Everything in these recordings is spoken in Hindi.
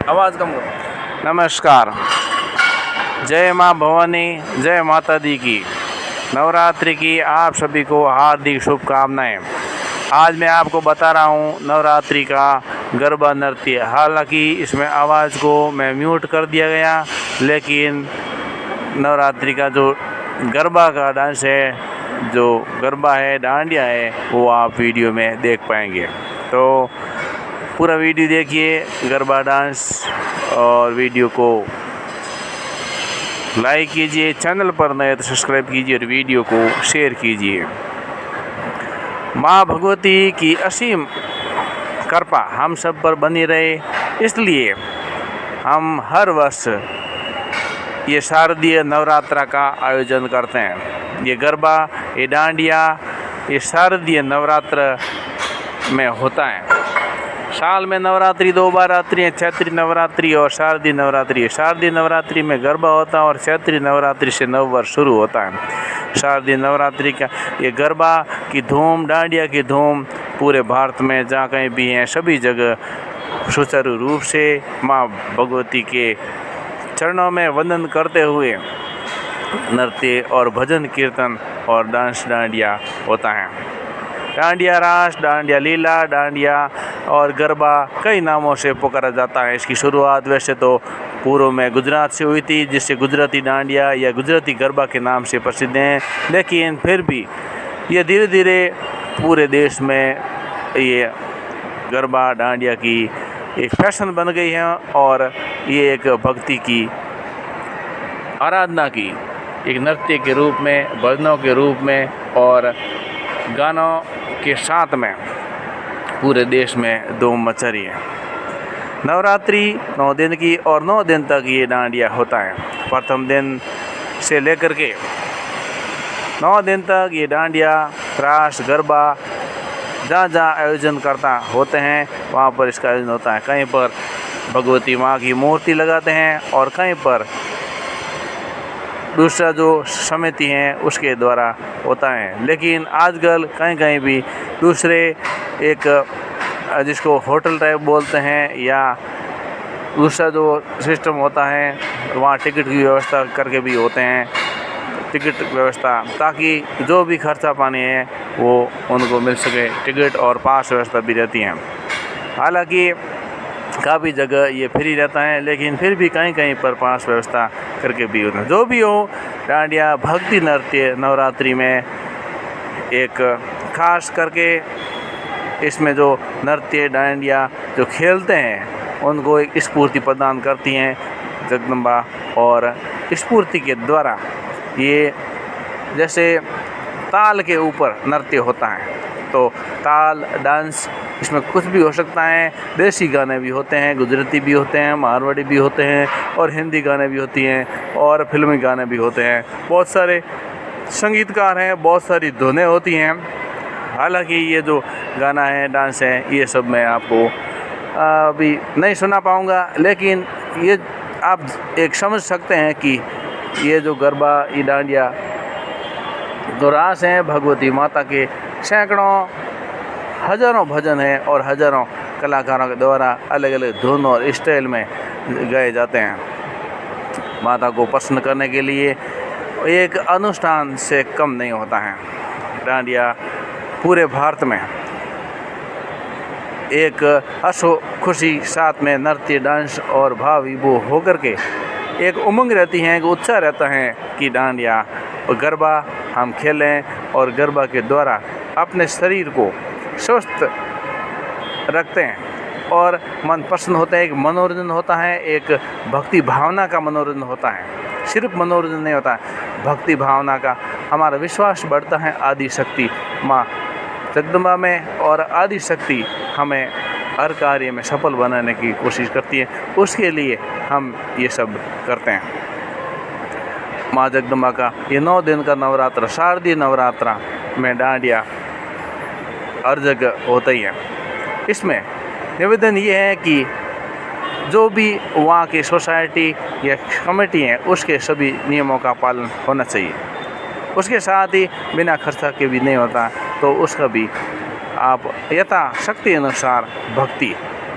आवाज़ कम करो। नमस्कार, जय माँ भवानी, जय माता दी की। नवरात्रि की आप सभी को हार्दिक शुभकामनाएं। आज मैं आपको बता रहा हूँ नवरात्रि का गरबा नृत्य। हालांकि इसमें आवाज़ को मैं म्यूट कर दिया गया, लेकिन नवरात्रि का जो गरबा का डांस है, जो गरबा है, डांडिया है, वो आप वीडियो में देख पाएंगे। तो पूरा वीडियो देखिए गरबा डांस, और वीडियो को लाइक कीजिए, चैनल पर नए तो सब्सक्राइब कीजिए और वीडियो को शेयर कीजिए। माँ भगवती की असीम कृपा हम सब पर बनी रहे, इसलिए हम हर वर्ष ये शारदीय नवरात्रा का आयोजन करते हैं। ये गरबा, ये डांडिया, ये शारदीय नवरात्र में होता है। साल में नवरात्रि 2 बार आती है, चैत्री नवरात्रि और शारदीय नवरात्रि। शारदीय नवरात्रि में गरबा होता है और चैत्री नवरात्रि से नव वर्ष शुरू होता है। शारदीय नवरात्रि का ये गरबा की धूम, डांडिया की धूम पूरे भारत में जहाँ कहीं भी हैं, सभी जगह सुचारू रूप से माँ भगवती के चरणों में वंदन करते हुए नृत्य और भजन कीर्तन और डांस डांडिया होता है। डांडिया रास, डांडिया लीला, डांडिया और गरबा कई नामों से पुकारा जाता है। इसकी शुरुआत वैसे तो पूर्व में गुजरात से हुई थी, जिससे गुजराती डांडिया या गुजराती गरबा के नाम से प्रसिद्ध हैं, लेकिन फिर भी ये धीरे धीरे पूरे देश में ये गरबा डांडिया की एक फैशन बन गई है और ये एक भक्ति की आराधना की एक नृत्य के रूप में, भजनों के रूप में और गानों के साथ में पूरे देश में धूम मचा रही है। नवरात्रि 9 दिन की और 9 दिन तक ये डांडिया होता है। प्रथम दिन से लेकर के 9 दिन तक ये डांडिया, रास, गरबा जहाँ जहाँ आयोजन करता होते हैं वहाँ पर इसका आयोजन होता है। कहीं पर भगवती माँ की मूर्ति लगाते हैं और कहीं पर दूसरा जो समिति हैं उसके द्वारा होता है। लेकिन आजकल कहीं कहीं भी दूसरे एक जिसको होटल टाइप बोलते हैं या दूसरा जो सिस्टम होता है, वहाँ टिकट की व्यवस्था करके भी होते हैं, टिकट व्यवस्था, ताकि जो भी खर्चा पानी है वो उनको मिल सके। टिकट और पास व्यवस्था भी रहती हैं। हालांकि काफ़ी जगह ये फ्री रहता है, लेकिन फिर भी कहीं कहीं पर पास व्यवस्था करके भी होता है। जो भी हो, डांडिया भक्ति नृत्य नवरात्रि में एक खास करके इसमें जो नृत्य डांडिया जो खेलते हैं उनको एक स्फूर्ति प्रदान करती हैं जगदम्बा, और स्फूर्ति के द्वारा ये जैसे ताल के ऊपर नृत्य होता है, तो ताल डांस इसमें कुछ भी हो सकता है। देसी गाने भी होते हैं, गुजराती भी होते हैं, मारवाड़ी भी होते हैं और हिंदी गाने भी होती हैं और फिल्मी गाने भी होते हैं। बहुत सारे संगीतकार हैं, बहुत सारी धुनें होती हैं। हालांकि ये जो गाना है, डांस है, ये सब मैं आपको अभी नहीं सुना पाऊँगा, लेकिन ये आप एक समझ सकते हैं कि ये जो गरबा, ये डांडिया जो रास हैं, भगवती माता के सैकड़ों हजारों भजन हैं और हजारों कलाकारों के द्वारा अलग अलग धुन और स्टाइल में गाए जाते हैं। माता को प्रसन्न करने के लिए एक अनुष्ठान से कम नहीं होता है। डांडिया पूरे भारत में एक हर्षो खुशी साथ में नृत्य, डांस और भाव विभोर होकर के एक उमंग रहती है, एक उत्साह रहता है कि डांडिया और गरबा हम खेलें और गरबा के द्वारा अपने शरीर को स्वस्थ रखते हैं और मन प्रसन्न होता है। एक मनोरंजन होता है, एक भक्ति भावना का मनोरंजन होता है। सिर्फ मनोरंजन नहीं होता है, भक्ति भावना का हमारा विश्वास बढ़ता है आदि शक्ति माँ जगदम्बा में, और आदि शक्ति हमें हर कार्य में सफल बनाने की कोशिश करती है। उसके लिए हम ये सब करते हैं। माँ जगदम्बा का ये 9 दिन का नवरात्र, शारदीय नवरात्रा में डांडिया हर जगह होता ही है। इसमें निवेदन ये है कि जो भी वहाँ की सोसाइटी या कमेटी है उसके सभी नियमों का पालन होना चाहिए। उसके साथ ही बिना खर्चा के भी नहीं होता, तो उसका भी आप यथाशक्ति अनुसार भक्ति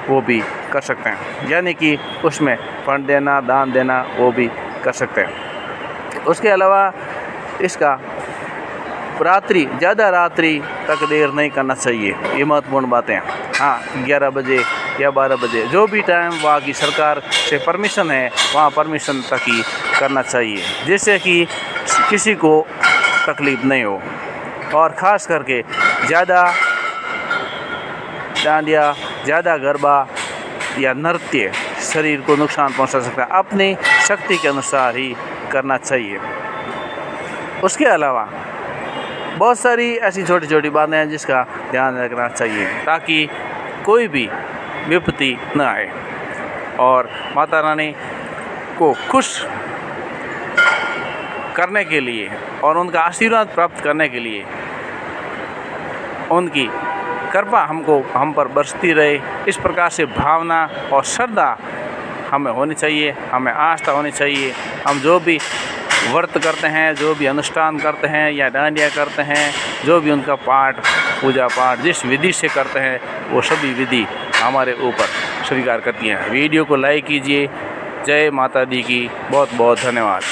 वो भी कर सकते हैं, यानी कि उसमें फंड देना, दान देना, वो भी कर सकते हैं। उसके अलावा इसका ज़्यादा रात्रि तक देर नहीं करना चाहिए, ये महत्वपूर्ण बातें। हाँ, 11 बजे या 12 बजे जो भी टाइम वहाँ की सरकार से परमिशन है वहाँ परमिशन तक ही करना चाहिए, जिससे कि किसी को तकलीफ़ नहीं हो। और ख़ास करके ज़्यादा डांडिया, ज़्यादा गरबा या नृत्य शरीर को नुकसान पहुंचा सकता है, अपनी शक्ति के अनुसार ही करना चाहिए। उसके अलावा बहुत सारी ऐसी छोटी छोटी बातें हैं जिसका ध्यान रखना चाहिए ताकि कोई भी विपत्ति न आए और माता रानी को खुश करने के लिए और उनका आशीर्वाद प्राप्त करने के लिए उनकी कृपा हम पर बरसती रहे, इस प्रकार से भावना और श्रद्धा हमें होनी चाहिए, हमें आस्था होनी चाहिए। हम जो भी व्रत करते हैं, जो भी अनुष्ठान करते हैं या डांडिया करते हैं, जो भी उनका पाठ पूजा पाठ जिस विधि से करते हैं, वो सभी विधि हमारे ऊपर स्वीकार करती हैं। वीडियो को लाइक कीजिए। जय माता दी की बहुत बहुत धन्यवाद।